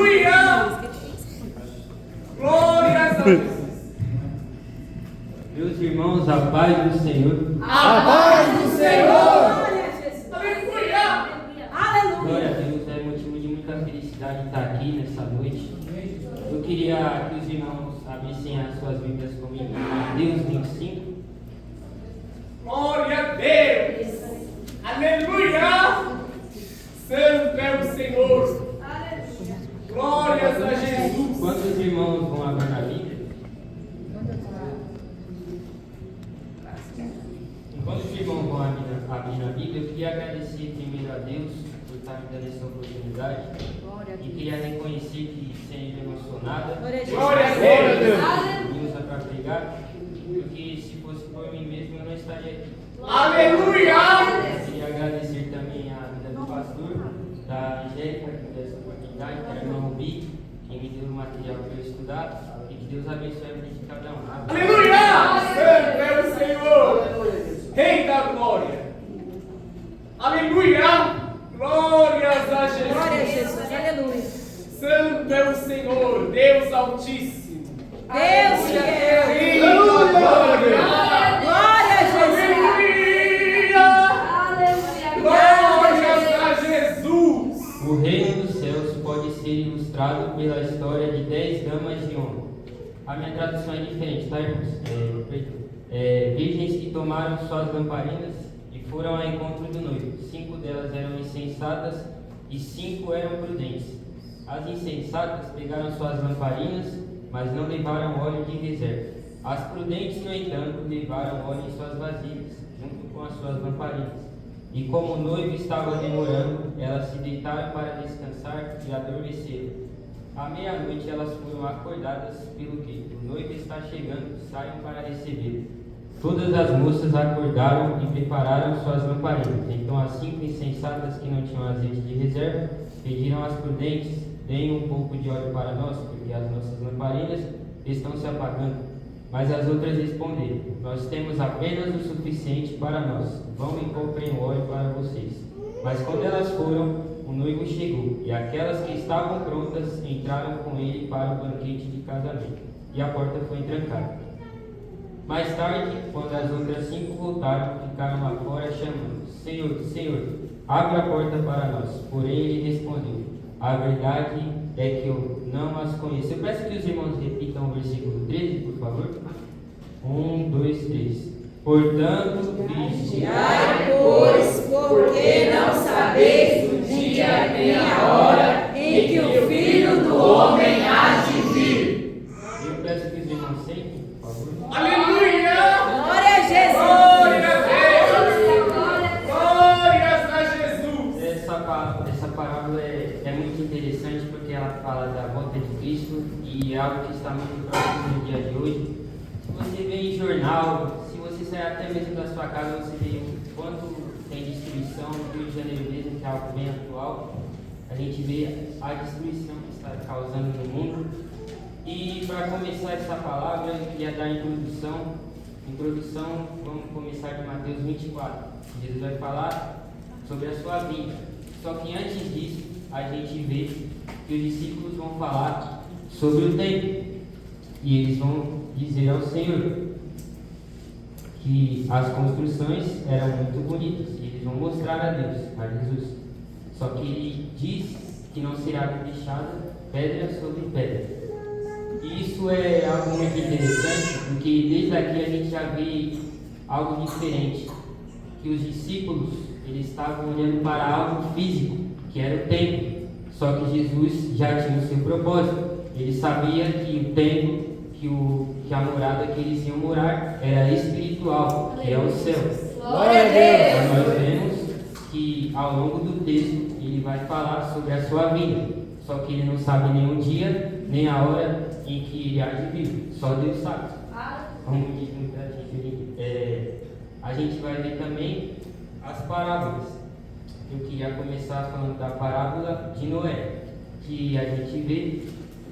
Aleluia! Glórias a Deus! Meus irmãos, a paz do Senhor. A paz do Senhor! Glória a Deus, é motivo de muita felicidade estar aqui nessa noite. Eu queria que os irmãos abrissem as suas Bíblias comigo. Mateus 25. Glória a Deus! Aleluia! Santo é o Senhor! Glórias a Jesus! Quantos irmãos vão abrir na Bíblia? Enquanto os irmãos vão abrir na Bíblia, eu queria agradecer primeiro a Deus por estar me dando essa oportunidade. E queria reconhecer que sem ele eu não sou nada. Glória a Deus! Me usa para pregar, porque se fosse por mim mesmo eu não estaria aqui. Aleluia! Queria agradecer também a vida do pastor, da Angélica, que me deu essa oportunidade, que é a irmã Rubi, que me deu o material para eu estudar, e que Deus abençoe a vida de cada um. Aleluia! Santo é o Senhor! Rei da glória! Aleluia! Glórias a Jesus! Glória a Jesus, aleluia. Santo é o Senhor, Deus Altíssimo! Deus te é. Rei da glória! Glória a Aleluia! Glórias a Jesus! O reino dos céus pode ser ilustrado pela história de 10 damas de honra. A minha tradução é diferente, tá, irmãos? Virgens que tomaram suas lamparinas e foram ao encontro do noivo. 5 delas eram insensatas e 5 eram prudentes. As insensatas pegaram suas lamparinas, mas não levaram óleo de reserva. As prudentes, no entanto, levaram óleo em suas vasilhas, junto com as suas lamparinas. E como o noivo estava demorando, elas se deitaram para descansar e adormeceram. À meia-noite elas foram acordadas pelo que o noivo está chegando, saiam para recebê-lo. Todas as moças acordaram e prepararam suas lamparinas. Então as 5 insensatas que não tinham azeite de reserva pediram às prudentes: deem um pouco de óleo para nós, porque as nossas lamparinas estão se apagando. Mas as outras responderam: nós temos apenas o suficiente para nós. Vão e comprem o óleo para vocês. Mas quando elas foram, o noivo chegou, e aquelas que estavam prontas entraram com ele para o banquete de casamento, e a porta foi trancada. Mais tarde, quando as outras 5 voltaram, ficaram lá fora chamando: Senhor, Senhor, abre a porta para nós. Porém ele respondeu: a verdade é que eu não as conheço. Eu peço que os irmãos repitam o versículo 13, por favor. 1, 2, 3. Portanto, vigiai, pois, porque não sabeis o dia nem a hora em que o Filho do Homem há de vir. Eu peço que os irmãos sentem, por favor. Aleluia! Glória a Jesus! Glórias a Jesus! Essa parábola é muito interessante porque ela fala da volta de Cristo e é algo que está muito próximo no dia de hoje. Se você vê em jornal, se você sair até mesmo da sua casa, você vê o quanto tem destruição no Rio de Janeiro mesmo, que é algo bem atual. A gente vê a destruição que está causando no mundo. E para começar essa palavra, eu queria dar a introdução. Vamos começar de Mateus 24. Jesus vai falar sobre a sua vida. Só que antes disso, a gente vê que os discípulos vão falar sobre o templo. E eles vão dizer ao Senhor que as construções eram muito bonitas. E eles vão mostrar a Deus, a Jesus. Só que ele diz que não será deixada pedra sobre pedra. E isso é algo muito interessante, porque desde aqui a gente já vê algo diferente. Que os discípulos, eles estavam olhando para algo físico, que era o templo. Só que Jesus já tinha o seu propósito. Ele sabia que o templo, que a morada que eles iam morar era espiritual, que é o céu. Glória a Deus! Então nós vemos que ao longo do texto ele vai falar sobre a sua vinda. Só que ele não sabe nem o dia, nem a hora em que ele há de vir. Só Deus sabe. Como diz muita gente, a gente vai ver também as parábolas. Eu queria começar falando da parábola de Noé, que a gente vê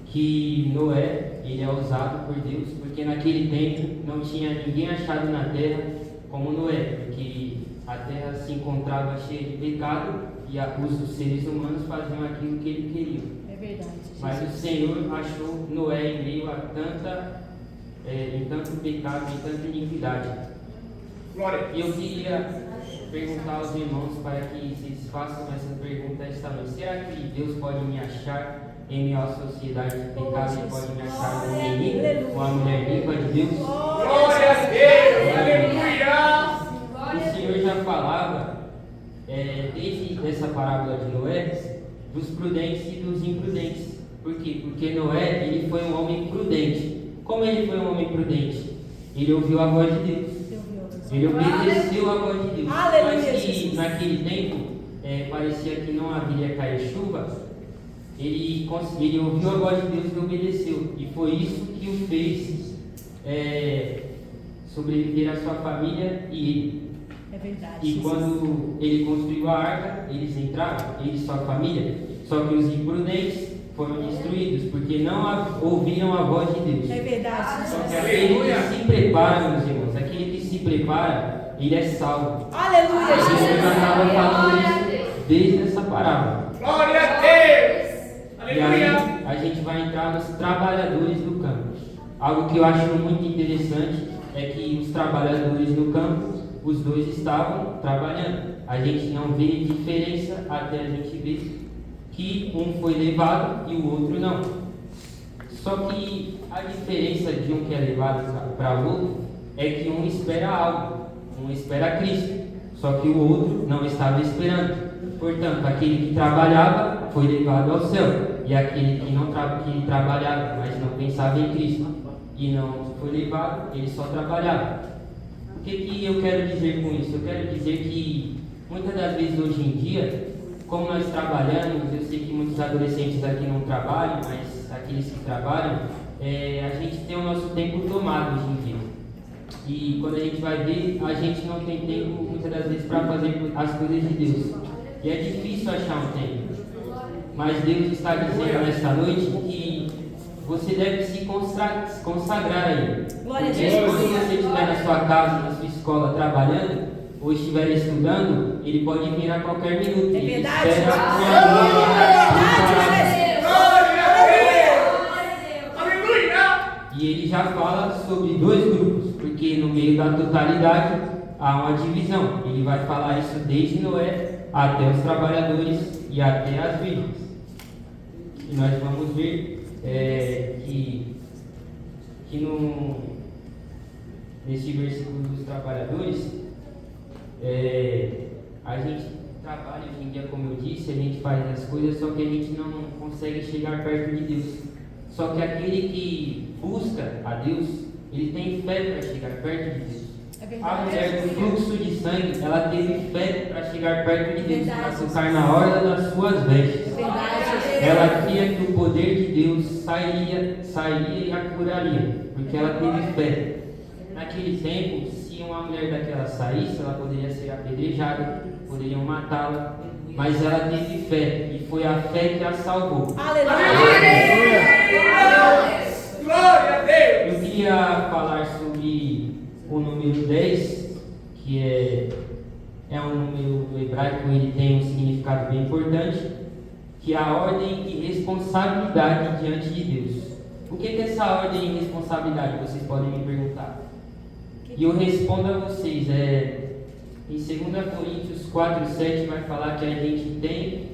que Noé, ele é usado por Deus, porque naquele tempo não tinha ninguém achado na terra como Noé, porque a terra se encontrava cheia de pecado e os seres humanos faziam aquilo que ele queria. É verdade. Mas o Senhor achou Noé em meio a em tanto pecado, em tanta iniquidade. Glória. E eu queria perguntar aos irmãos para que vocês façam essa pergunta esta noite. Será que Deus pode me achar em meio à sociedade de pecado? Ele pode me achar um homem limpo, uma mulher limpa de Deus? Glória a Deus. Aleluia. O Senhor já falava, desde essa parábola de Noé, dos prudentes e dos imprudentes. Por quê? Porque Noé, ele foi um homem prudente. Como ele foi um homem prudente? Ele ouviu a voz de Deus. Ele obedeceu a voz de Deus. Mas que naquele tempo parecia que não haveria cair chuva, ele ouviu a voz de Deus e obedeceu. E foi isso que o fez sobreviver a sua família e ele. É verdade. E quando ele construiu a arca, eles entraram, ele e sua família. Só que os imprudentes foram destruídos, porque não ouviram a voz de Deus. É verdade. Só que aquele que se prepara, meus irmãos, aquele que se prepara, ele é salvo. Aleluia, O Senhor Jesus. já estava falando isso desde essa parábola. Glória a Deus. E Aleluia. aí a gente vai entrar nos trabalhadores do campo. Algo que eu acho muito interessante é que os trabalhadores no campo, os dois estavam trabalhando. A gente não vê diferença até a gente ver que um foi levado e o outro não. Só que a diferença de um que é levado para o outro é que um espera algo, um espera Cristo, só que o outro não estava esperando. Portanto, aquele que trabalhava foi levado ao céu, e aquele que não trabalhava, mas não pensava em Cristo e não foi levado, ele só trabalhava. O que eu quero dizer com isso? Eu quero dizer que muitas das vezes hoje em dia, como nós trabalhamos, eu sei que muitos adolescentes aqui não trabalham, mas aqueles que trabalham, a gente tem o nosso tempo tomado hoje em dia. E quando a gente vai ver, a gente não tem tempo muitas das vezes para fazer as coisas de Deus. E é difícil achar um tempo. Mas Deus está dizendo nesta noite que você deve se consagrar a Ele. Glória a Porque Deus. quando você estiver na sua casa, na sua escola, trabalhando, ou estiver estudando, Ele pode vir a qualquer minuto. É Ele verdade. espera E ele já fala sobre dois grupos, porque no meio da totalidade há uma divisão. Ele vai falar isso desde Noé até os trabalhadores e até as virgens. E nós vamos ver nesse versículo dos trabalhadores, a gente trabalha hoje em dia, como eu disse, a gente faz as coisas, só que a gente não consegue chegar perto de Deus. Só que aquele que busca a Deus, ele tem fé para chegar perto de Deus. A mulher do fluxo de sangue, ela teve fé para chegar perto de Deus, para tocar na orla das suas vestes. Ela cria que o poder de Deus sairia e a curaria, porque ela teve fé. Naquele tempo, se uma mulher daquela saísse, ela poderia ser apedrejada, poderiam matá-la, mas ela teve fé, e foi a fé que a salvou. Aleluia. Glória a Deus. Eu queria falar sobre o número 10, que é um número hebraico, ele tem um significado bem importante, que é a ordem e responsabilidade diante de Deus. O que é essa ordem e responsabilidade? Vocês podem me perguntar. E eu respondo a vocês, em 2 Coríntios 4:7 vai falar que a gente tem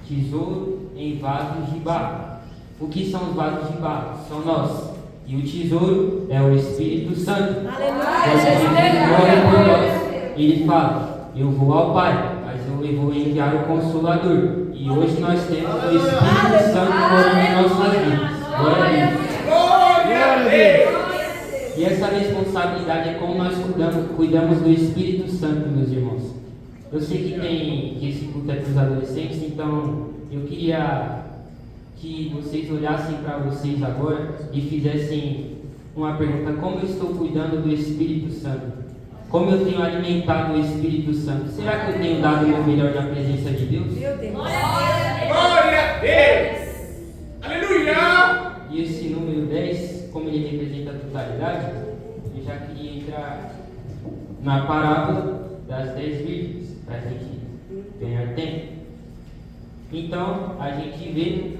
tesouro em vasos de barro. O que são os vasos de barro? São nós. E o tesouro é o Espírito Santo. Quando Jesus morre por nós, ele fala: eu vou ao Pai, mas eu vou enviar o Consolador. E hoje nós temos o Espírito Santo morando em nossas vidas. Glória a Deus. Glória a Deus. E essa responsabilidade é como nós cuidamos do Espírito Santo, meus irmãos. Eu sei que esse culto é para os adolescentes, então eu queria que vocês olhassem para vocês agora e fizessem uma pergunta: como eu estou cuidando do Espírito Santo? Como eu tenho alimentado o Espírito Santo? Será que eu tenho dado o meu melhor na presença de Deus? Meu Deus. Glória a Deus. Aleluia. E esse número 10, como ele representa a totalidade, eu já queria entrar na parábola das 10 virgens, para a gente ganhar tempo. Então, a gente vê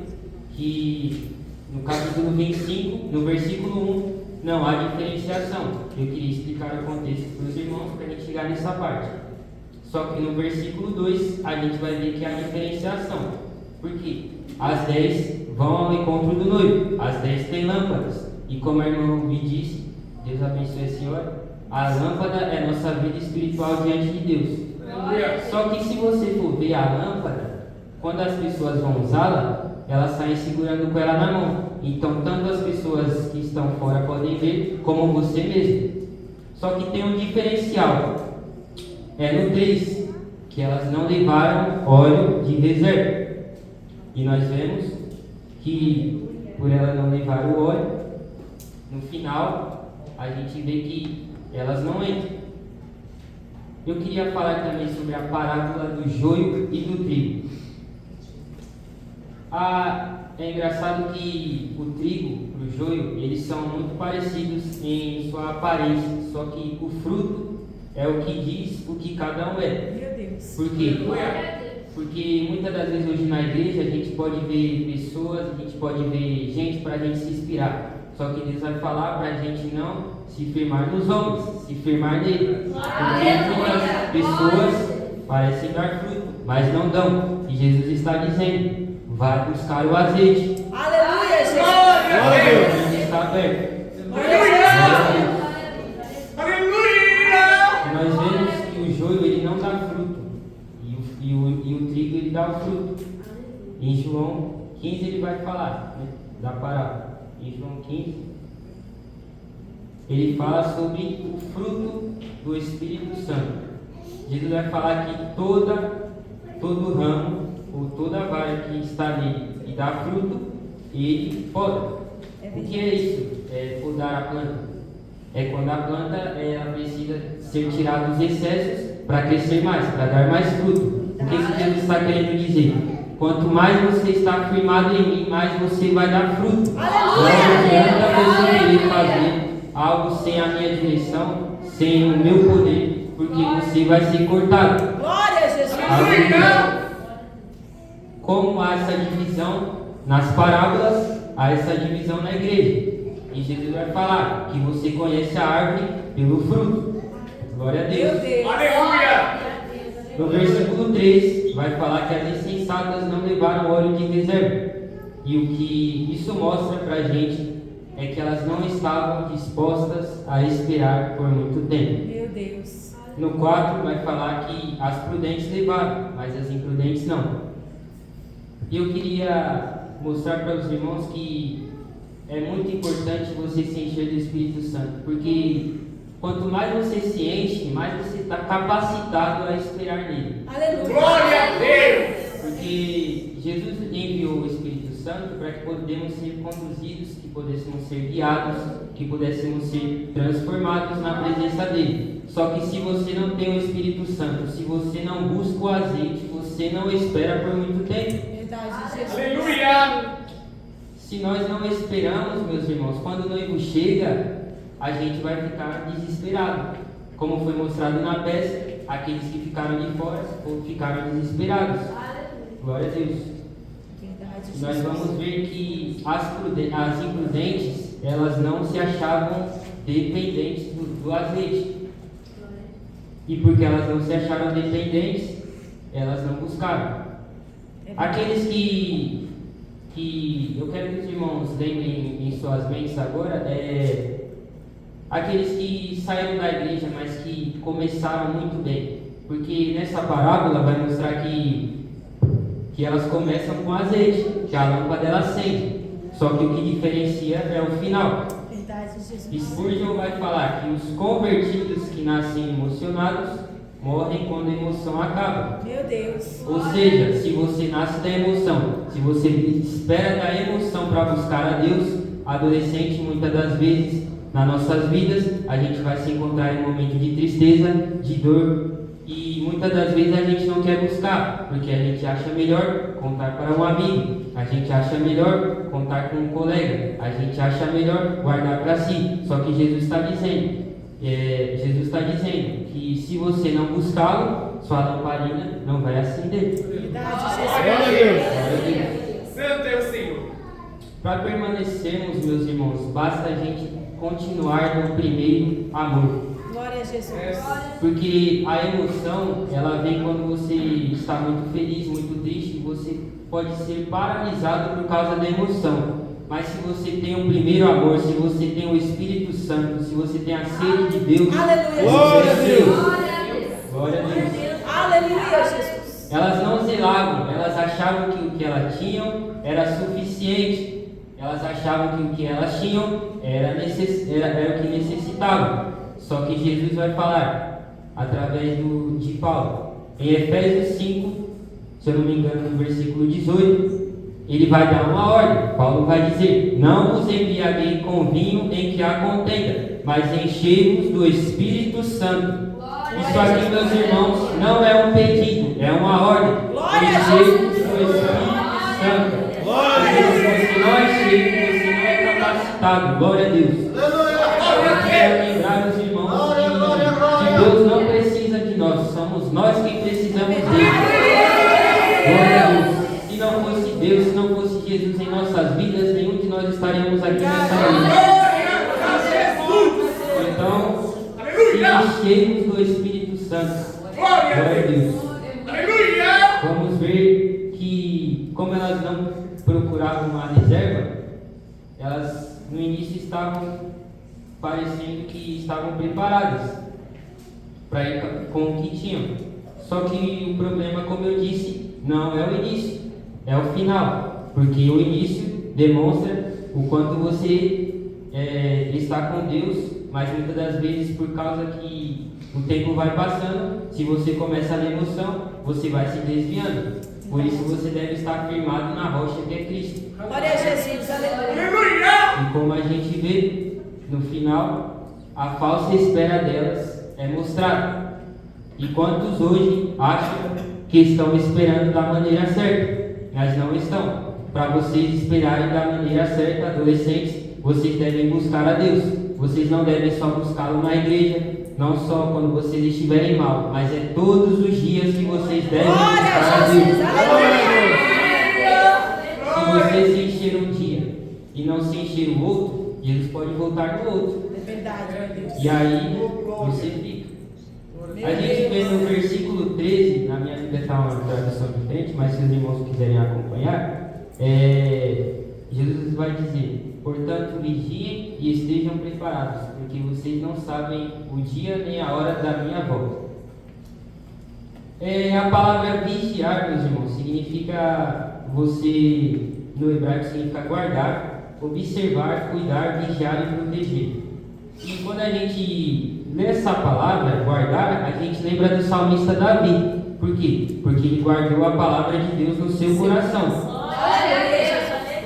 que no capítulo 25, no versículo 1, não há diferenciação. Eu queria explicar o contexto para os irmãos para a gente chegar nessa parte. Só que no versículo 2 a gente vai ver que há diferenciação. Por quê? As 10 vão ao encontro do noivo, as 10 têm lâmpadas. E como a irmã me disse, Deus abençoe a senhora, a lâmpada é a nossa vida espiritual diante de Deus. Só que se você for ver a lâmpada, quando as pessoas vão usá-la, elas saem segurando com ela na mão. Então, tanto as pessoas que estão fora podem ver, como você mesmo. Só que tem um diferencial. É no 3, que elas não levaram óleo de reserva. E nós vemos que, por ela não levar o óleo, no final, a gente vê que elas não entram. Eu queria falar também sobre a parábola do joio e do trigo. É engraçado que o trigo e o joio, eles são muito parecidos em sua aparência, só que o fruto é o que diz o que cada um é. Meu Deus. Por quê? Porque muitas das vezes hoje na igreja a gente pode ver pessoas, a gente pode ver gente para a gente se inspirar. Só que Deus vai falar para a gente não se firmar nos homens, se firmar nele. Porque muitas pessoas parecem dar fruto, mas não dão. E Jesus está dizendo, vai buscar o azeite. Aleluia, Jesus. Glória a Deus. Jesus está aberto. Aleluia! E nós vemos que o joio ele não dá fruto. E o trigo ele dá o fruto. Em João 15 ele vai falar, né, da parábola. Em João 15, ele fala sobre o fruto do Espírito Santo. Jesus vai falar que todo ramo ou toda vara que está nele e dá fruto, ele poda. O que é isso? É podar a planta. É quando a planta ela precisa ser tirada dos excessos para crescer mais, para dar mais fruto. O que isso Jesus está querendo dizer? Quanto mais você está firmado em mim, mais você vai dar fruto. Não adianta você querer fazer algo sem a minha direção, sem o meu poder, porque você vai ser cortado. Glória a Jesus. Aleluia. Como há essa divisão nas parábolas, há essa divisão na igreja. E Jesus vai falar que você conhece a árvore pelo fruto. Glória a Deus. Meu Deus. Aleluia! No versículo 3, vai falar que as insensatas não levaram óleo de reserva. E o que isso mostra para a gente é que elas não estavam dispostas a esperar por muito tempo. Meu Deus. No 4, vai falar que as prudentes levaram, mas as imprudentes não. E eu queria mostrar para os irmãos que é muito importante você se encher do Espírito Santo, porque quanto mais você se enche, mais você está capacitado a esperar nele. Aleluia. Glória a Deus! Porque Jesus enviou o Espírito Santo para que pudéssemos ser conduzidos, que pudéssemos ser guiados, que pudéssemos ser transformados na presença dele. Só que se você não tem o Espírito Santo, se você não busca o azeite, você não espera por muito tempo. Verdade, Jesus. Aleluia! Se nós não esperamos, meus irmãos, quando o noivo chega, a gente vai ficar desesperado. Como foi mostrado na peça, aqueles que ficaram de fora ficaram desesperados. Glória a Deus. Verdade, E nós Jesus. vamos ver que as imprudentes, elas não se achavam dependentes do azeite. E porque elas não se acharam dependentes, elas não buscaram. Aqueles que eu quero que os irmãos lembrem em suas mentes agora, aqueles que saíram da igreja, mas que começaram muito bem. Porque nessa parábola vai mostrar que elas começam com azeite, que a lâmpada ela acende. Só que o que diferencia é o final. Verdade, Jesus. Spurgeon vai falar que os convertidos que nascem emocionados morrem quando a emoção acaba. Meu Deus. Ou seja, se você nasce da emoção, se você espera da emoção para buscar a Deus, adolescente, muitas das vezes, nas nossas vidas, a gente vai se encontrar em um momento de tristeza, de dor, e muitas das vezes a gente não quer buscar, porque a gente acha melhor contar para um amigo, a gente acha melhor contar com um colega, a gente acha melhor guardar para si. Só que Jesus está dizendo que se você não buscá-lo, sua lamparina não vai acender. Verdade, Glória a Jesus. Deus! Santo é o Senhor! para permanecermos, meus irmãos, basta a gente continuar no primeiro amor. Glória a Jesus. Porque a emoção, ela vem quando você está muito feliz, muito triste, você pode ser paralisado por causa da emoção. Mas se você tem um primeiro amor, se você tem o Espírito Santo, se você tem a sede de Deus, Aleluia. glória a Deus. Glória a Deus. Glória a Deus. Aleluia, Jesus. Elas não zelavam, elas achavam que o que elas tinham era suficiente. Elas achavam que o que elas tinham era o que necessitavam. Só que Jesus vai falar através de Paulo. Em Efésios 5, se eu não me engano, no versículo 18, ele vai dar uma ordem. Paulo vai dizer: não vos embriaguei com vinho em que há contenda, mas enchei-vos do Espírito Santo. Isso aqui, meus irmãos, não é um pedido, é uma ordem. Enchei-vos do Espírito Santo. Porque se não é cheio, você não é capacitado. Glória a Deus. Eu quero lembrar os irmãos que Deus não precisa de nós, somos nós quem precisamos dele. Glória a Deus. Se não fosse Deus, se não fosse Jesus em nossas vidas, nenhum de nós estaríamos aqui nessa noite. Então, se enchemos do Espírito Santo. Glória a Deus. Vamos ver que, como elas não procuravam uma reserva, elas no início estavam parecendo que estavam preparadas para ir com o que tinham. Só que o problema, como eu disse, não é o início, é o final. Porque o início demonstra o quanto você está com Deus, mas muitas das vezes, por causa que o tempo vai passando, se você começa na emoção, você vai se desviando. Por isso você deve estar firmado na rocha que é Cristo. Glória a Jesus. Aleluia. E como a gente vê, no final, a falsa espera delas é mostrada. E quantos hoje acham que estão esperando da maneira certa, mas não estão. Para vocês esperarem da maneira certa, adolescentes, vocês devem buscar a Deus. Vocês não devem só buscá-lo na igreja, não só quando vocês estiverem mal, mas é todos os dias que vocês devem buscar a Deus. Se você se encher um dia e não se encher o outro, Jesus pode voltar no outro. É verdade, Deus. E aí você fica. A gente vê no versículo 13, na minha Bíblia está uma tradução diferente, mas se os irmãos quiserem acompanhar, Jesus vai dizer: portanto, vigiem e estejam preparados, porque vocês não sabem o dia nem a hora da minha volta. A palavra vigiar, meus irmãos, significa você, no hebraico significa guardar, observar, cuidar, vigiar e proteger. E quando a gente lê essa palavra, guardar, a gente lembra do salmista Davi. Por quê? Porque ele guardou a palavra de Deus no seu coração.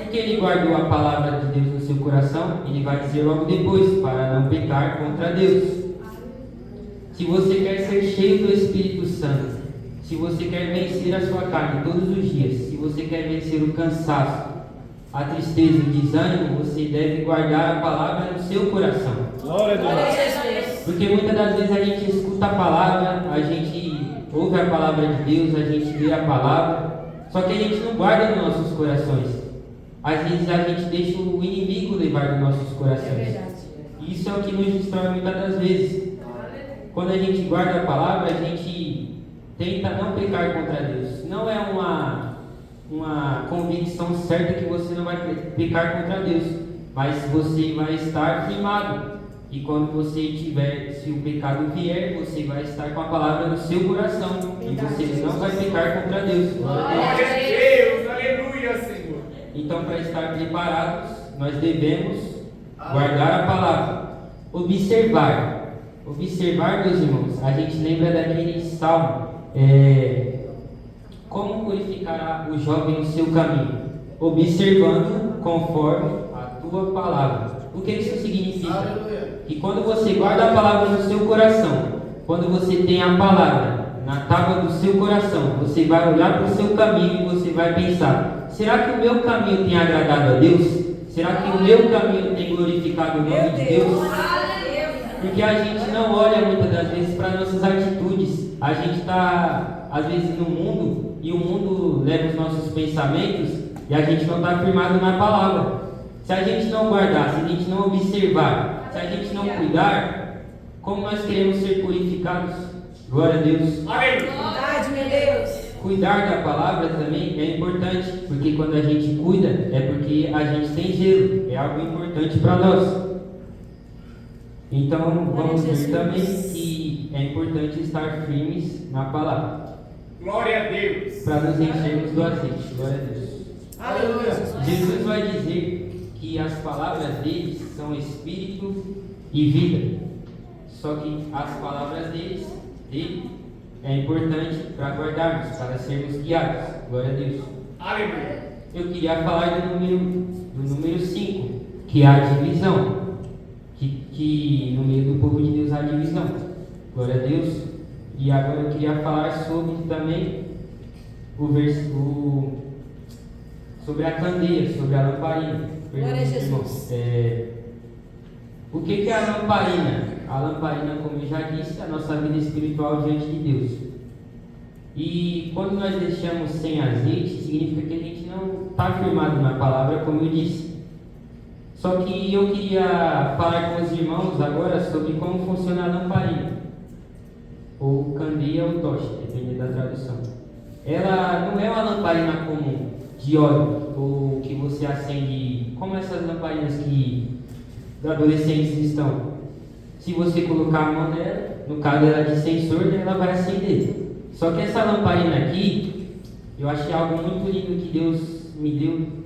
Porque ele guardou a palavra de Deus no seu coração, ele vai dizer logo depois: para não pecar contra Deus. Se você quer ser cheio do Espírito Santo, se você quer vencer a sua carne todos os dias, se você quer vencer o cansaço, a tristeza, o desânimo, você deve guardar a palavra no seu coração. Glória a Deus. Porque muitas das vezes a gente escuta a palavra, a gente ouve a palavra de Deus, a gente lê a palavra, só que a gente não guarda nos nossos corações. Às vezes a gente deixa o inimigo levar nos nossos corações. É verdade. E isso é o que nos destrói muitas das vezes. Quando a gente guarda a palavra, a gente tenta não pecar contra Deus. Não é uma convicção certa que você não vai pecar contra Deus, mas você vai estar firmado. E quando você tiver, se o pecado vier, você vai estar com a palavra no seu coração. E você não vai pecar contra Deus. Glória a Deus, aleluia, Senhor. Então, para estar preparados, nós devemos guardar a palavra. Observar, meus irmãos, a gente lembra daquele salmo. Como purificará o jovem o seu caminho? Observando conforme a tua palavra. O que isso significa? Aleluia. Que quando você guarda a palavra no seu coração, quando você tem a palavra na tábua do seu coração, você vai olhar para o seu caminho e você vai pensar: será que o meu caminho tem agradado a Deus? Será que o meu caminho tem glorificado o nome de Deus? Porque a gente não olha muitas das vezes para nossas atitudes. A gente está, às vezes, no mundo, e o mundo leva os nossos pensamentos e a gente não está firmado na palavra. Se a gente não guardar, se a gente não observar, se a gente não cuidar, como nós queremos ser purificados? Glória a Deus. Verdade, meu Deus. Cuidar da palavra também é importante, porque quando a gente cuida, é porque a gente tem zelo, é algo importante para nós. Então, vamos ver também que é importante estar firmes na palavra. Glória a Deus. Para nos enchermos do azeite. Glória a Deus. Aleluia. Jesus vai dizer que as palavras dele são espírito e vida. Só que as palavras dele é importante para guardarmos, para sermos guiados. Glória a Deus. Aleluia. Eu queria falar do número 5, que é a divisão. Que no meio do povo de Deus há divisão. Glória a Deus. E agora eu queria falar sobre também sobre a candeia, sobre a lamparina. Glória a Jesus. O que é a lamparina? A lamparina, como eu já disse, é a nossa vida espiritual diante de Deus. E quando nós deixamos sem azeite, significa que a gente não está firmado na palavra, como eu disse. Só que eu queria falar com os irmãos agora sobre como funciona a lamparina, ou candeia ou tocha, dependendo da tradução. Ela não é uma lamparina comum, de óleo, ou que você acende, como essas lamparinas que os adolescentes estão. Se você colocar a mão nela, no caso ela de sensor, ela vai acender. Só que essa lamparina aqui, eu achei algo muito lindo que Deus me deu,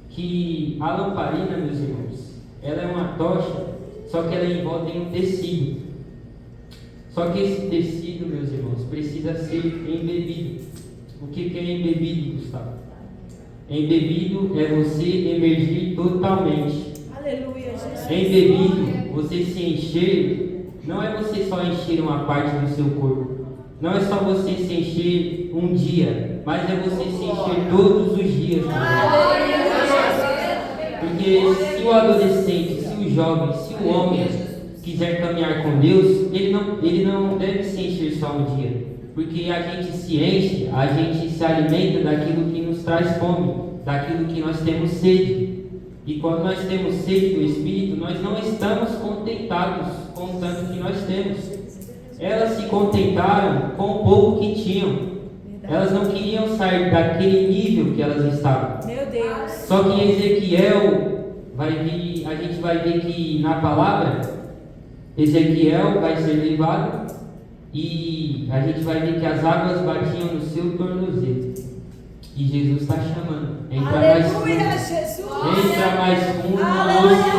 que a lamparina, meus irmãos, ela é uma tocha, só que ela é envolta em um tecido. Só que esse tecido, meus irmãos, precisa ser embebido. O que é embebido, Gustavo? Embebido é você emergir totalmente. Aleluia, Jesus. Embebido, você se encher, não é você só encher uma parte do seu corpo. Não é só você se encher um dia, mas é você se encher todos os dias. Porque se o adolescente, se o jovem, se o homem quiser caminhar com Deus, ele não deve se encher só um dia. Porque a gente se enche, a gente se alimenta daquilo que nos traz fome, daquilo que nós temos sede. E quando nós temos sede do Espírito, nós não estamos contentados com o tanto que nós temos. Elas se contentaram com o pouco que tinham. Elas não queriam sair daquele nível que elas estavam. Meu Deus. Só que em Ezequiel, a gente vai ver que na palavra, Ezequiel vai ser levado e a gente vai ver que as águas batiam no seu tornozelo. E Jesus está chamando. Entra mais fundo. Aleluia, Jesus. Entra mais fundo no Aleluia.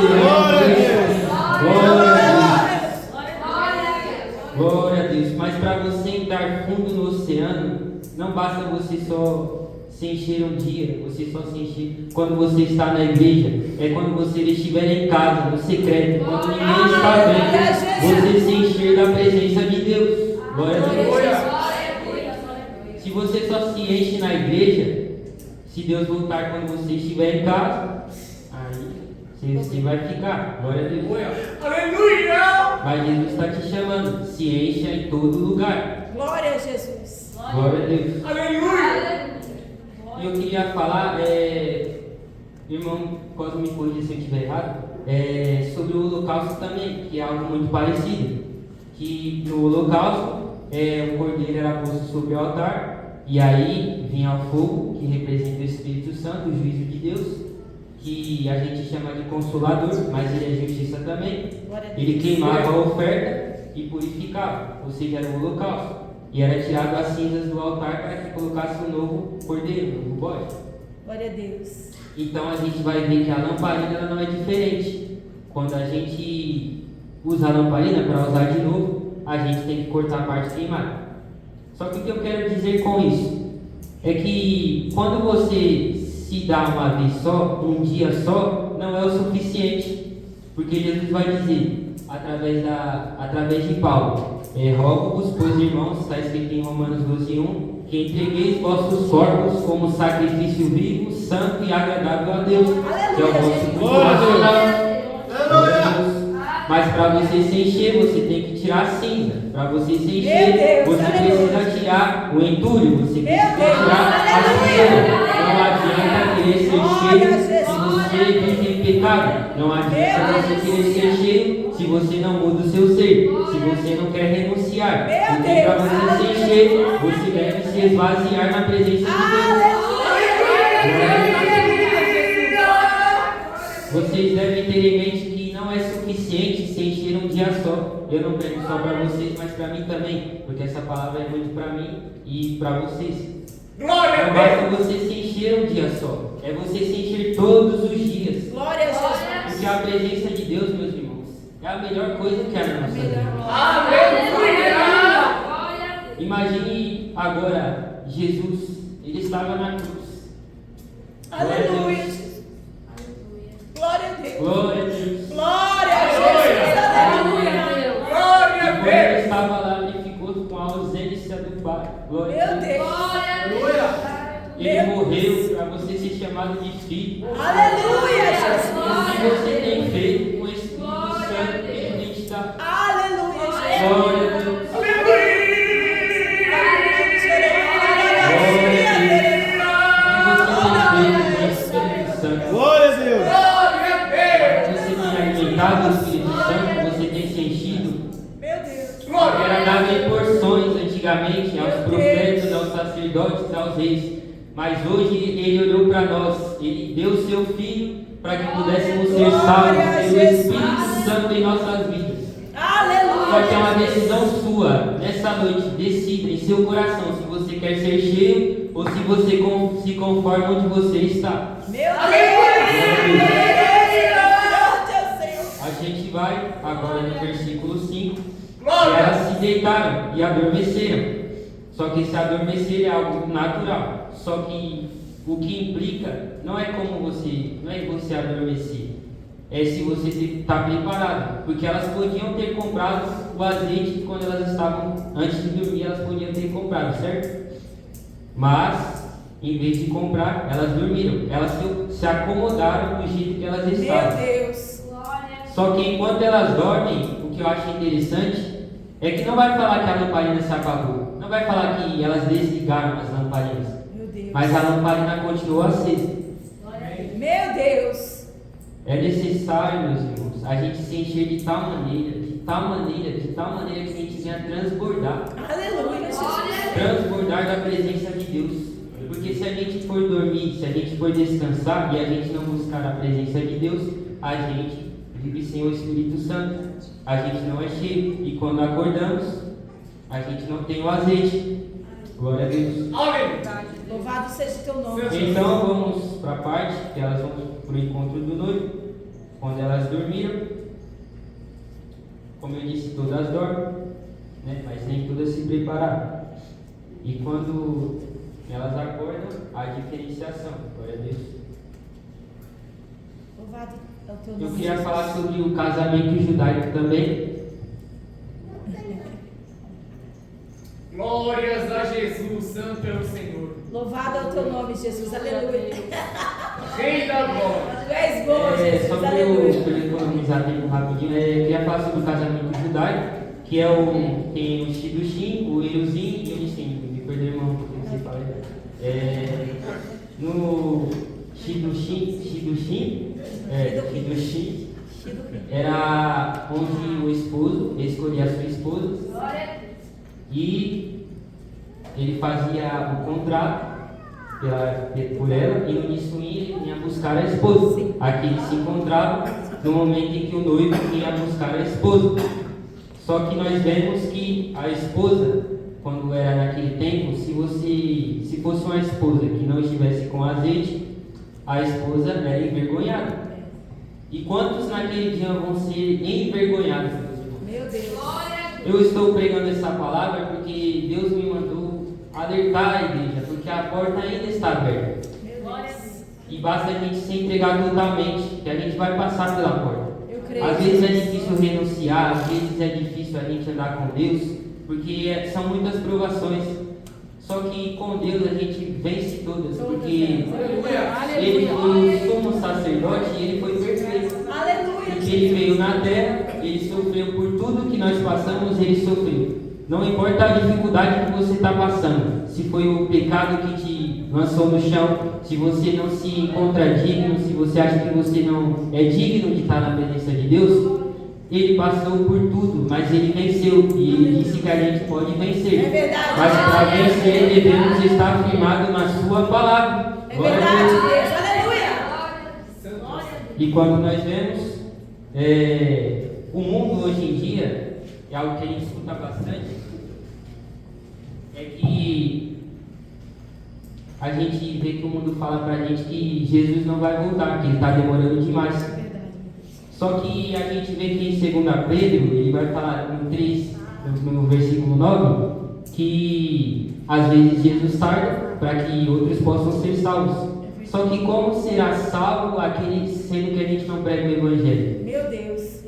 Glória a Deus. Mas para você entrar fundo no oceano, não basta você só se encher um dia, você só se encher quando você está na igreja. É quando você estiver em casa, no secreto, quando ninguém está vendo, você se encher da presença de Deus. Glória a Deus. Se você só se enche na igreja, se Deus voltar quando você estiver em casa, aí você vai ficar. Glória a Deus. Aleluia! Mas Jesus está te chamando. Se encha em todo lugar. Glória a Jesus. Glória a Deus. Aleluia! E eu queria falar, irmão, Cosme me corrija se eu estiver errado, sobre o holocausto também, que é algo muito parecido. Que no holocausto, o cordeiro era posto sobre o altar, e aí vinha o fogo, que representa o Espírito Santo, o juízo de Deus, que a gente chama de consolador, mas ele é justiça também. Ele queimava a oferta e purificava, ou seja, era o holocausto. E era tirado as cinzas do altar para que colocasse um novo cordeiro, um novo bode. Glória a Deus. Então a gente vai ver que a lamparina ela não é diferente. Quando a gente usa a lamparina para usar de novo, a gente tem que cortar a parte queimada. Só que o que eu quero dizer com isso é que quando você se dá uma vez só, um dia só, não é o suficiente. Porque Jesus vai dizer, através de Paulo, rogo-vos, pois irmãos, está escrito em Romanos 12:1, que entregueis vossos corpos como sacrifício vivo, santo e agradável a Deus, que é o vosso culto. Mas para você se encher, você tem que tirar a cinza. Para você se Meu encher, Deus, você aleluia. precisa tirar o entulho, você Meu precisa Deus, tirar a aleluia. sujeira. Não adianta querer ser Glória a cheio se Jesus. você vive em pecado. Não adianta Meu você Deus. querer ser cheio se você não muda o seu ser, se você não quer renunciar. Meu Porque para Deus, você se encher, você deve se esvaziar na presença de Deus. Vocês devem ter em mente que não é suficiente se encher um dia só. Eu não prego só para vocês, mas para mim também, porque essa palavra é muito para mim e para vocês. Glória Não a basta Deus. você se encher um dia só, é você se encher todos os dias. Glória a Jesus. Porque a presença de Deus, meus irmãos, é a melhor coisa que há na nossa vida. Aleluia. Imagine agora Jesus, ele estava na cruz. Aleluia. Glória a Deus. Glória a Deus. Glória a Jesus. Aleluia. Glória E a quando ele Deus. estava lá, ele ficou com a ausência do Pai. Glória Meu a Deus. Deus. Ele morreu para você ser chamado de filho. Aleluia, O Jesus. que você tem feito com o Espírito Santo que ele te dá? Aleluia, Jesus. Glória a Deus. Glória a Deus. Glória a Deus. Você tem alimentado o Espírito Santo, você tem se enchido. Meu Deus. Glória Era a dado Deus. em porções antigamente aos Meu profetas, Deus. aos sacerdotes, aos reis. Mas hoje ele olhou para nós, ele deu o seu filho para que pudéssemos ser Glória salvos a pelo Jesus. Espírito Santo em nossas vidas. Aleluia. Só que é uma decisão sua, nessa noite, decida em seu coração se você quer ser cheio ou se você se conforma onde você está. Meu Deus. A gente vai agora no versículo 5. E Glória. elas se deitaram e adormeceram. Só que esse adormecer é algo natural. Só que o que implica não é você adormecer. É se você está preparado. Porque elas podiam ter comprado o azeite quando elas estavam, antes de dormir, elas podiam ter comprado, certo? Mas, em vez de comprar, elas dormiram. Elas se acomodaram do jeito que elas Meu estavam. Deus. Só que enquanto elas dormem, o que eu acho interessante é que não vai falar que a lamparina se apagou. Não vai falar que elas desligaram as lamparinas. Meu Deus. Mas a lamparina continuou acesa. Meu Deus. É necessário, meus irmãos, a gente se encher de tal maneira que a gente venha transbordar. Aleluia, Jesus. Transbordar da presença de Deus. Porque se a gente for dormir, se a gente for descansar e a gente não buscar a presença de Deus, a gente vive sem o Espírito Santo. A gente não é cheio. E quando acordamos, a gente não tem o azeite. Glória a Deus. Amém. Louvado seja o teu nome. Então vamos para a parte que elas vão para o encontro do noivo. Quando elas dormiram, como eu disse, todas dormem, né? Mas nem todas se prepararam. E quando elas acordam, há diferenciação. Glória a Deus. Louvado é o teu Eu nome. queria Jesus. falar sobre o casamento judaico também. Glórias a Jesus, Santo é o Senhor. Louvado é o teu nome, Jesus. Aleluia. Rei da glória. Tu és bom, Jesus. Sobre Aleluia. para economizar tempo rapidinho, eu queria falar sobre o casamento judaico, que é tem o Shidushin, o Eruzinho e o Nissim. Me perdoe, irmão, porque não sei falar. No Shidushin era onde o esposo escolhia a sua esposa e ele fazia o contrato por ela, e no Nissim ele vinha buscar a esposa. Sim. Aqui eles se encontravam no momento em que o noivo vinha buscar a esposa. Só que nós vemos que a esposa, quando era naquele tempo, se fosse uma esposa que não estivesse com azeite, a esposa era envergonhada. E quantos naquele dia vão ser envergonhados, meus irmãos? Meu Deus. Eu estou pregando essa palavra porque Deus me mandou alertar a igreja, porque a porta ainda está aberta. Meu Deus. E basta a gente se entregar totalmente, que a gente vai passar pela porta. Eu creio. Às vezes é difícil renunciar, às vezes é difícil a gente andar com Deus, porque são muitas provações. Só que com Deus a gente vence todas, porque Ele foi o sumo sacerdote e Ele foi perfeito. Aleluia. Porque Ele veio na terra, Ele tudo que nós passamos, Ele sofreu. Não importa a dificuldade que você está passando, se foi o pecado que te lançou no chão, se você não se encontra digno, se você acha que você não é digno de estar na presença de Deus, Ele passou por tudo, mas Ele venceu, e Ele disse que a gente pode vencer. É verdade. Mas para vencer devemos estar firmados na Sua palavra. É Glória a verdade, Deus. Deus. Aleluia. E quando nós vemos o mundo hoje em dia, é algo que a gente escuta bastante, é que a gente vê que o mundo fala pra gente que Jesus não vai voltar, que Ele está demorando demais. É verdade. Só que a gente vê que em 2 Pedro, ele vai falar no 3, no versículo 9, que às vezes Jesus tarda para que outros possam ser salvos. Só que como será salvo aquele sendo que a gente não prega o Evangelho? Meu Deus.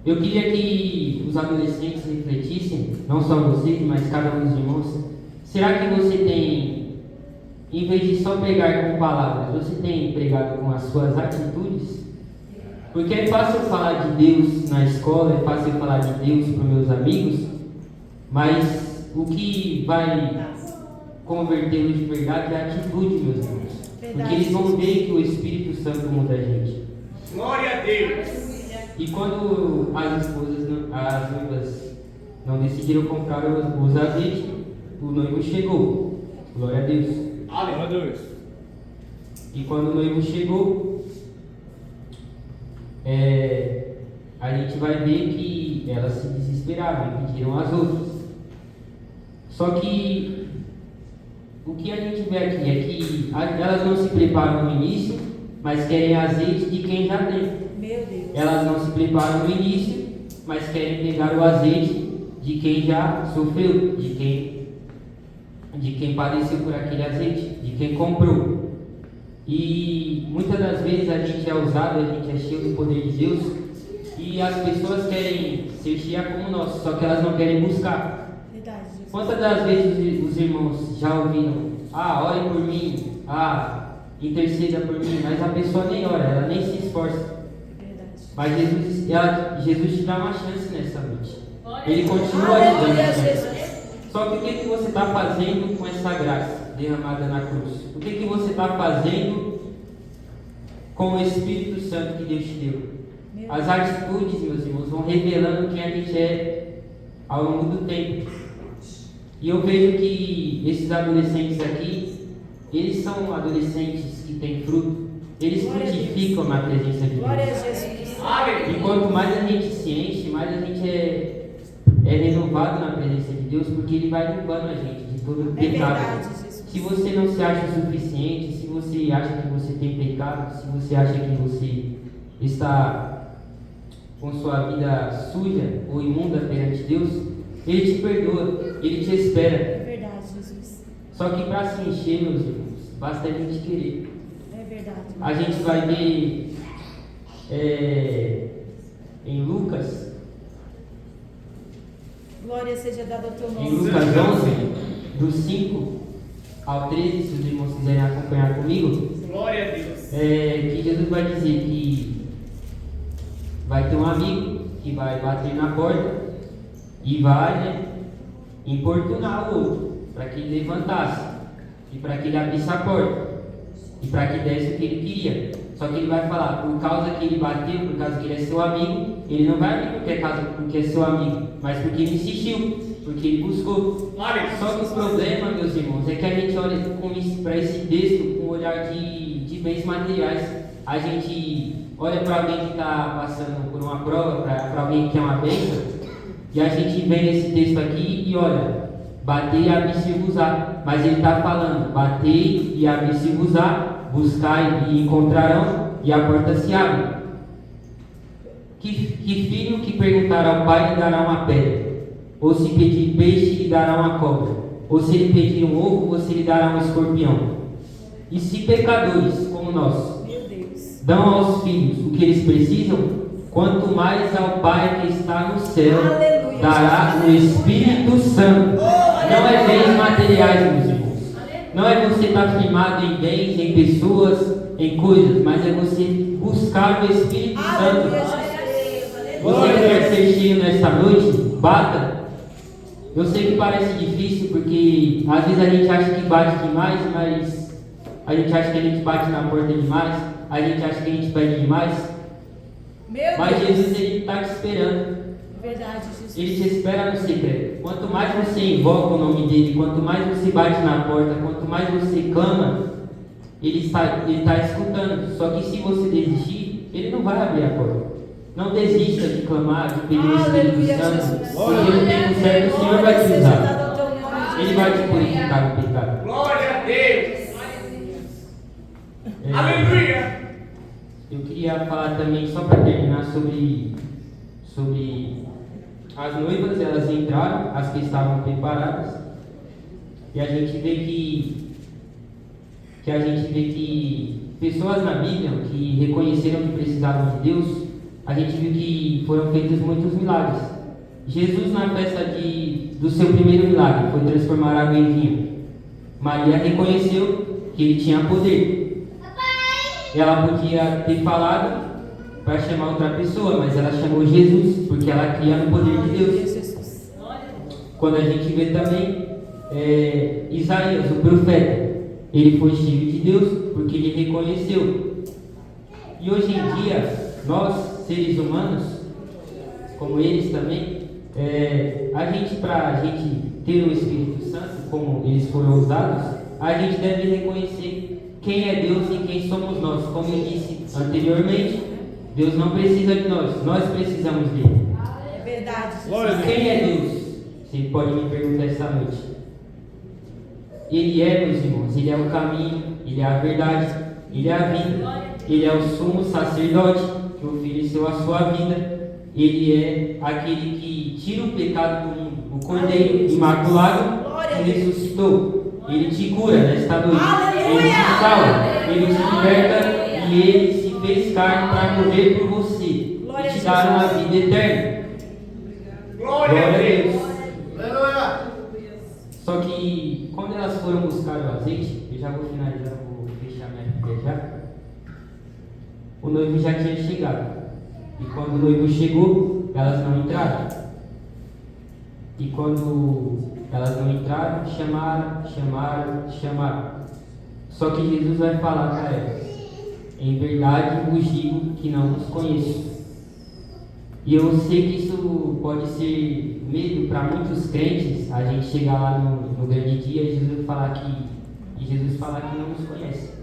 Eu queria que os adolescentes refletissem, não só vocês, mas cada um dos irmãos. Será que você tem, em vez de só pregar com palavras, você tem pregado com as suas atitudes? Porque é fácil falar de Deus na escola, é fácil falar de Deus para os meus amigos, mas o que vai convertê-los de verdade é a atitude, meus irmãos. Porque eles vão ver que o Espírito Santo muda a gente. Glória a Deus. E quando as esposas, as noivas não decidiram comprar os azeites, o noivo chegou. Glória a Deus. Aleluia. E quando o noivo chegou, a gente vai ver que elas se desesperaram e pediram as outras. Só que o que a gente vê aqui é que elas não se preparam no início, mas querem azeite de quem já tem. Meu Deus. Elas não se preparam no início, mas querem pegar o azeite de quem já sofreu, de quem padeceu por aquele azeite, de quem comprou. E muitas das vezes a gente é usado, a gente é cheio do poder de Deus, e as pessoas querem ser cheias como nós, só que elas não querem buscar. Verdade, Jesus. Quantas das vezes os irmãos já ouviram: ore por mim, interceda por mim, mas a pessoa nem ora, ela nem se esforça. Mas Jesus te dá uma chance nessa noite. Ele continua te dando Aleluia, chance. Jesus. Só que o que você está fazendo com essa graça derramada na cruz? O que você está fazendo com o Espírito Santo que Deus te deu? As atitudes, meus irmãos, vão revelando quem a gente é ao longo do tempo. E eu vejo que esses adolescentes aqui, eles são adolescentes que têm fruto. Eles frutificam na presença de Glória a Deus. Jesus. E quanto mais a gente se enche, mais a gente é renovado na presença de Deus, porque Ele vai limpando a gente de todo pecado. Verdade, Jesus. Se você não se acha suficiente, se você acha que você tem pecado, se você acha que você está com sua vida suja ou imunda perante Deus, Ele te perdoa, Ele te espera. É verdade, Jesus. Só que para se encher, meus irmãos, basta a gente querer. É verdade. A gente vai ver em Lucas, Glória seja dada ao teu em nome. Lucas 11, do 5 ao 13, se os irmãos quiserem acompanhar comigo, Glória a Deus. que Jesus vai dizer que vai ter um amigo que vai bater na porta e vai importunar o outro para que ele levantasse e para que ele abrisse a porta e para que desse o que ele queria. Só que ele vai falar, por causa que ele bateu, por causa que ele é seu amigo, ele não vai abrir porque é seu amigo, mas porque ele insistiu, porque ele buscou. Só que o problema, meus irmãos, é que a gente olha para esse texto com um olhar de bens materiais. A gente olha para alguém que está passando por uma prova, para alguém que é uma bênção, e a gente vem nesse texto aqui e olha, batei e abrir-se-vos-á, mas ele está falando, batei e abrir-se-vos-á, buscai e encontrarão, e a porta se abre. Que filho que perguntar ao pai lhe dará uma pedra? Ou se pedir peixe lhe dará uma cobra? Ou se ele pedir um ovo, você lhe dará um escorpião? E se pecadores, como nós, Meu Deus. dão aos filhos o que eles precisam, quanto mais ao Pai que está no céu, Aleluia. dará o Espírito Santo. Não é bens materiais, meus irmãos. Não é você estar firmado em bens, em pessoas, em coisas, mas é você buscar o Espírito Aleluia, Santo. Jesus. Você que quer ser cheio nesta noite, bata. Eu sei que parece difícil, porque às vezes a gente acha que bate demais, mas a gente acha que a gente bate na porta demais, a gente acha que a gente pede demais. Mas Jesus, Ele está te esperando. Verdade, Jesus. Ele te espera no secreto. Quanto mais você invoca o nome dEle, quanto mais você bate na porta, quanto mais você clama, Ele está escutando. Só que se você desistir, Ele não vai abrir a porta. Não desista de clamar, de pedir o Espírito Santo, porque no tempo certo o Senhor vai te usar. Ele vai te purificar do pecado. Glória a Deus. Aleluia. Eu queria falar também, só para terminar, sobre as noivas. Elas entraram, as que estavam preparadas, e a gente vê que pessoas na Bíblia que reconheceram que precisavam de Deus, a gente viu que foram feitos muitos milagres. Jesus, na festa do seu primeiro milagre, foi transformar água em vinho. Maria reconheceu que ele tinha poder. Ela podia ter falado para chamar outra pessoa, mas ela chamou Jesus, porque ela cria no poder de Deus. Quando a gente vê também Isaías, o profeta, ele foi cheio de Deus, porque ele reconheceu. E hoje em dia, nós, seres humanos, como eles também, para a gente ter o Espírito Santo, como eles foram usados, a gente deve reconhecer quem é Deus e quem somos nós. Como eu disse anteriormente, Deus não precisa de nós precisamos dele. É verdade. Quem é Deus? Você pode me perguntar esta noite. Ele é, meus irmãos, Ele é o caminho, Ele é a verdade, Ele é a vida, Ele é o sumo sacerdote que ofereceu a sua vida. Ele é aquele que tira o pecado do mundo, o Cordeiro imaculado que ressuscitou. Ele te cura nesta noite, Ele te salva, Ele te liberta e Ele se fez carne para morrer por você e te dar uma vida eterna. Glória a Deus. Só que quando elas foram buscar o azeite, eu já vou finalizar, vou fechar minha Bíblia já. O noivo já tinha chegado. E quando o noivo chegou, elas não entraram. E quando elas não entraram, chamaram. Só que Jesus vai falar para elas: em verdade vos digo que não os conheço. E eu sei que isso pode ser medo para muitos crentes, a gente chegar lá no grande dia e Jesus falar que não nos conhece.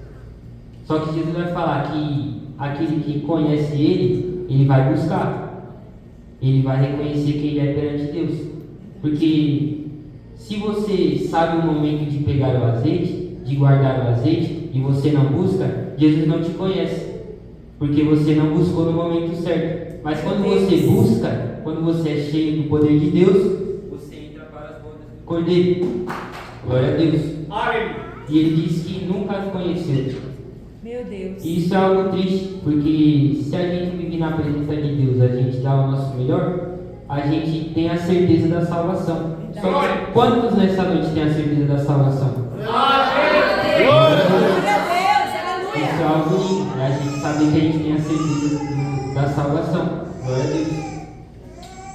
Só que Jesus vai falar que aquele que conhece ele vai buscar. Ele vai reconhecer quem ele é perante Deus. Porque se você sabe o momento de pegar o azeite, de guardar o azeite, e você não busca, Jesus não te conhece. Porque você não buscou no momento certo. Mas quando você busca, quando você é cheio do poder de Deus, você entra para as bodas do Cordeiro. Glória a Deus. Aleluia. E ele diz que nunca te conheceu. Meu Deus. E isso é algo triste, porque se a gente vive na presença de Deus, a gente dá o nosso melhor, a gente tem a certeza da salvação. Só que quantos nessa noite têm a certeza da salvação? Glória a Deus, aleluia. Isso é algo lindo, né? A gente sabe que a gente tem a certeza da salvação. Glória a Deus.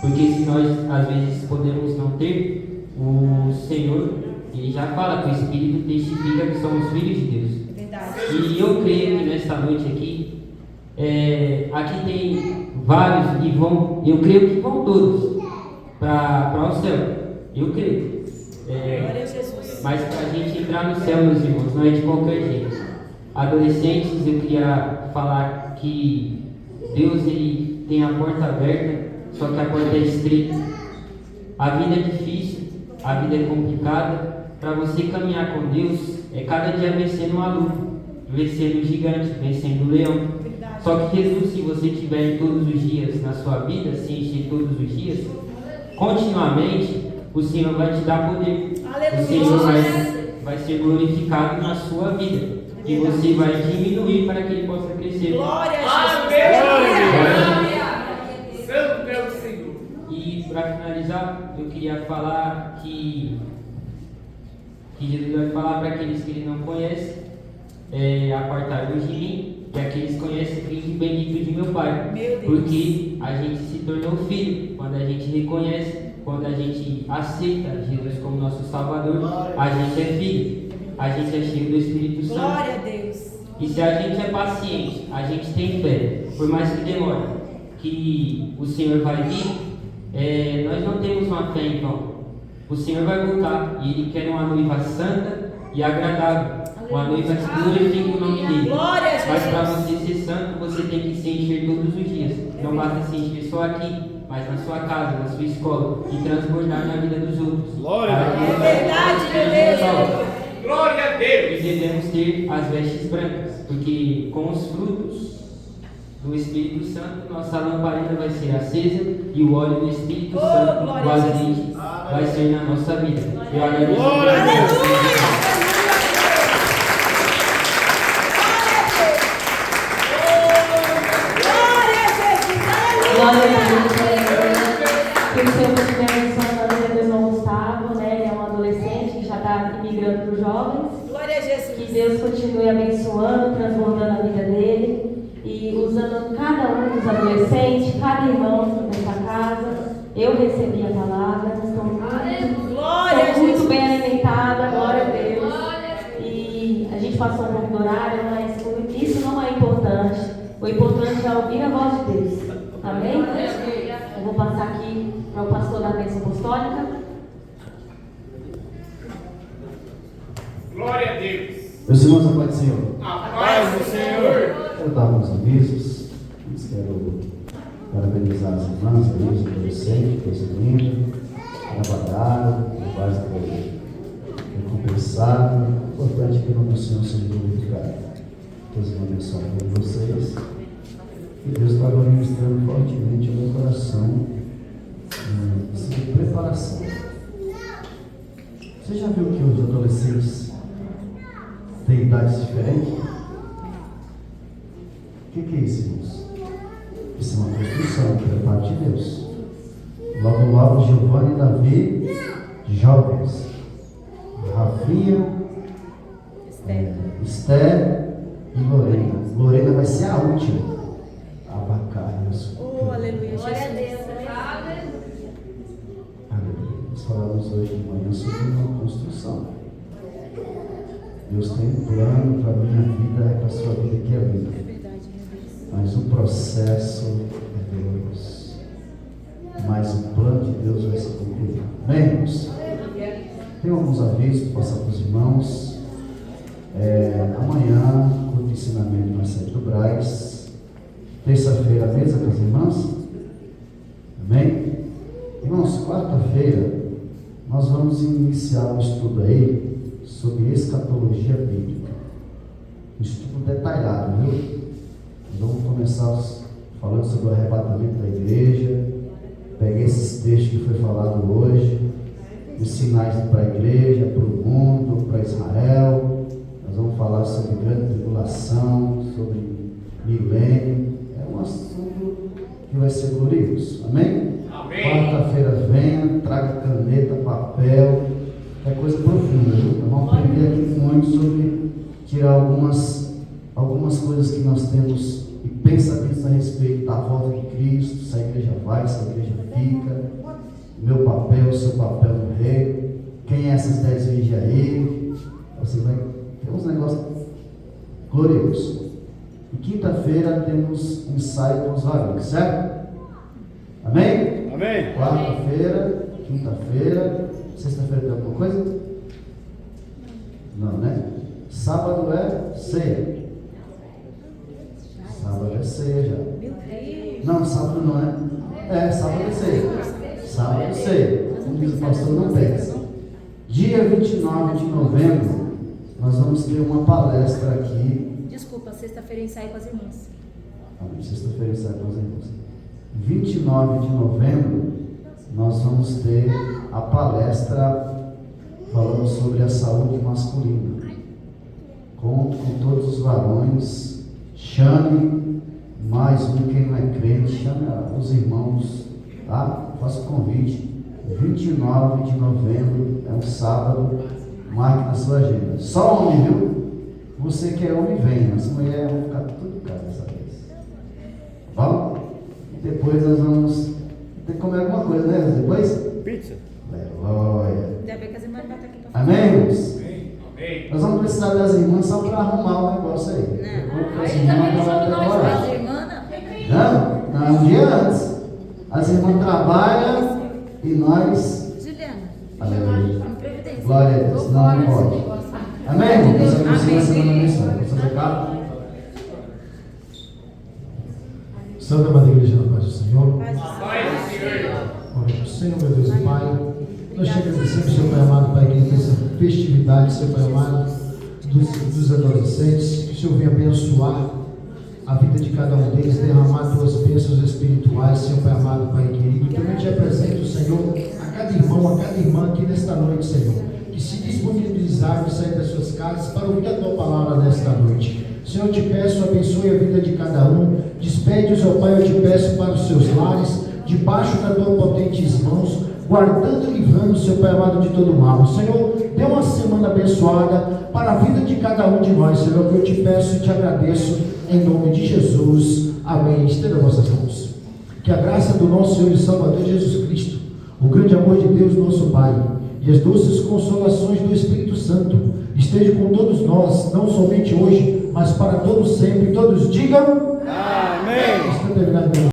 Porque se nós às vezes podemos não ter, o Senhor, Ele já fala que o Espírito testifica que somos filhos de Deus. Verdade. E eu creio que nesta noite aqui, aqui tem vários e eu creio que vão todos para o céu. Eu creio. Glória a Jesus. Mas para a gente entrar no céu, meus irmãos, não é de qualquer jeito. Adolescentes, eu queria falar que Deus, Ele tem a porta aberta, só que a porta é estreita. A vida é difícil, a vida é complicada. Para você caminhar com Deus, é cada dia vencendo uma luta, vencendo o gigante, vencendo o leão. Verdade. Só que Jesus, se você tiver todos os dias na sua vida, se encher todos os dias, continuamente, o Senhor vai te dar poder. Aleluia. O Senhor vai ser glorificado na sua vida. E você vai diminuir para que Ele possa crescer. Glória a Jesus. Aleluia. Santo é o Senhor. E para finalizar, eu queria falar que Jesus vai falar para aqueles que Ele não conhece, apartar-vos de mim, que aqueles conhecem o Cristo bendito de meu Pai. Meu Deus. Porque a gente se tornou filho quando a gente reconhece, quando a gente aceita Jesus como nosso Salvador, a gente é filho, a gente é cheio do Espírito Santo. Glória a Deus. E se a gente é paciente, a gente tem fé, por mais que demore, que o Senhor vai vir, nós não temos uma fé em vão. O Senhor vai voltar e Ele quer uma noiva santa e agradável, uma noiva que glorifique o nome dEle. Glória a Jesus. Mas para você ser santo, você tem que se encher todos os dias. Não basta se encher só aqui, mas na sua casa, na sua escola e transbordar na vida dos outros. Glória a Deus. É verdade, meu Deus. Glória a Deus. E devemos ter as vestes brancas, porque com os frutos do Espírito Santo, nossa lamparina vai ser acesa e o óleo do Espírito Santo, glória o a azeite, vai ser na nossa vida. Eu agradeço. Glória a Deus. Glória a Deus. Que o Senhor continue abençoando a vida do irmão Gustavo, né? Ele é um adolescente que já está migrando para os jovens. Glória a Jesus. Que Deus continue abençoando, transbordando a vida dele e usando cada um dos adolescentes, cada irmão dessa casa. Eu recebi a palavra, estou muito bem alimentada, glória a Deus. E a gente passou um pouco do horário, mas isso não é importante. O importante é ouvir a voz de Deus. Amém? Eu vou passar aqui para o pastor da bênção apostólica. Glória a Deus. Meus irmãos, a paz do Senhor. A paz do Senhor. Quero dar alguns avisos. Quero parabenizar as irmãs, os adolescentes, coisa linda. Trabalharam, o básico foi recompensado. O importante é que o nome do Senhor seja glorificado. Deus abençoe a todos vocês. E Deus está ministrando fortemente ao meu coração de preparação. Você já viu que os adolescentes têm idades diferentes? O que é isso, irmãos? Isso é uma construção, preparo de Deus. Logo, logo, Giovanni e Davi, jovens. Rafinha, Esther e Lorena. Lorena vai ser a última. Abacaios. Oh, aleluia. Glória a Deus. Aleluia. Nós falamos hoje de manhã sobre uma construção. Deus tem um plano para a minha vida e para a sua vida que é linda. Mas o processo é Deus. Mas o plano de Deus vai se cumprir. Amém, irmãos? Tem alguns avisos para passar para os irmãos. Amanhã, o ensinamento na sede do Braz. Terça-feira, a mesa com as irmãs. Amém? Irmãos, quarta-feira, nós vamos iniciar um estudo aí sobre escatologia bíblica. Um estudo detalhado, viu? Vamos começar falando sobre o arrebatamento da igreja. Peguei esses textos que foi falado hoje, os sinais para a igreja, para o mundo, para Israel. Nós vamos falar sobre grande tribulação, sobre milênio. É um assunto que vai ser glorioso. Amém? Amém. Quarta-feira venha, traga caneta, papel. É coisa profunda, viu? Nós vamos aprender aqui muito sobre tirar algumas coisas que nós temos e pensamentos a respeito da volta de Cristo, se a igreja vai, se a igreja fica, meu papel, seu papel no reino, quem é essas 10 virgens aí. Você vai ter uns negócios gloriosos. E quinta-feira temos um ensaio com os varões, certo? Amém? Amém. Quarta-feira, quinta-feira, sexta-feira tem alguma coisa? Não, né? Sábado é ceia. Sábado é ceia já. Não, sábado não é. Sábado é ceia. Sábado é ceia. Como diz o pastor, não pensa. Dia 29 de novembro, nós vamos ter uma palestra aqui. Desculpa, sexta-feira ensaio com as irmãs. Sexta-feira ensaio com as irmãs. 29 de novembro, nós vamos ter a palestra falando sobre a saúde masculina. Conto com todos os varões. Chame mais um, quem não é crente, chame os irmãos, tá? Faça o convite. 29 de novembro, é um sábado, marque na sua agenda. Só homem, viu? Você que é homem, vem. As mulheres vão ficar tudo em depois nós vamos ter que comer alguma coisa, né? Depois? Pizza. Aleluia. Ainda bem que as irmãs vão estar aqui para Amém, irmãos? Amém. Nós vamos precisar das irmãs só para arrumar o negócio aí. Não. As irmãs trabalham até agora. As irmãs não. Não, um dia antes. As irmãs trabalham e nós. Juliana, Aleluia. previdência. Glória a Deus. Não pode. Amém? Vamos fazer a semana missão. Vamos fazer cá. Santa Maria Igreja da Paz do Senhor. Paz do Pai do Senhor. Glória ao Senhor, meu Deus e Pai. Nós te agradecemos, Senhor Pai amado, Pai querido, essa festividade, Senhor Pai amado, dos adolescentes. Que o Senhor venha abençoar a vida de cada um deles, derramar tuas bênçãos espirituais, Senhor Pai amado, Pai querido. Também te apresento, Senhor, a cada irmão, a cada irmã aqui nesta noite, Senhor, que se disponibilizaram de sair das suas casas para ouvir a tua palavra nesta noite. Senhor, eu te peço, abençoe a vida de cada um. Despede-os, ó Pai, eu te peço para os seus lares, debaixo da tua potentes mãos, guardando e livrando, Senhor Pai amado, de todo mal. Senhor, dê uma semana abençoada para a vida de cada um de nós, Senhor, que eu te peço e te agradeço, em nome de Jesus. Amém. Estenda vossas mãos. Que a graça do nosso Senhor e Salvador Jesus Cristo, o grande amor de Deus, nosso Pai, e as doces consolações do Espírito Santo estejam com todos nós, não somente hoje, mas para todos sempre. Todos digam amém. Está terminado.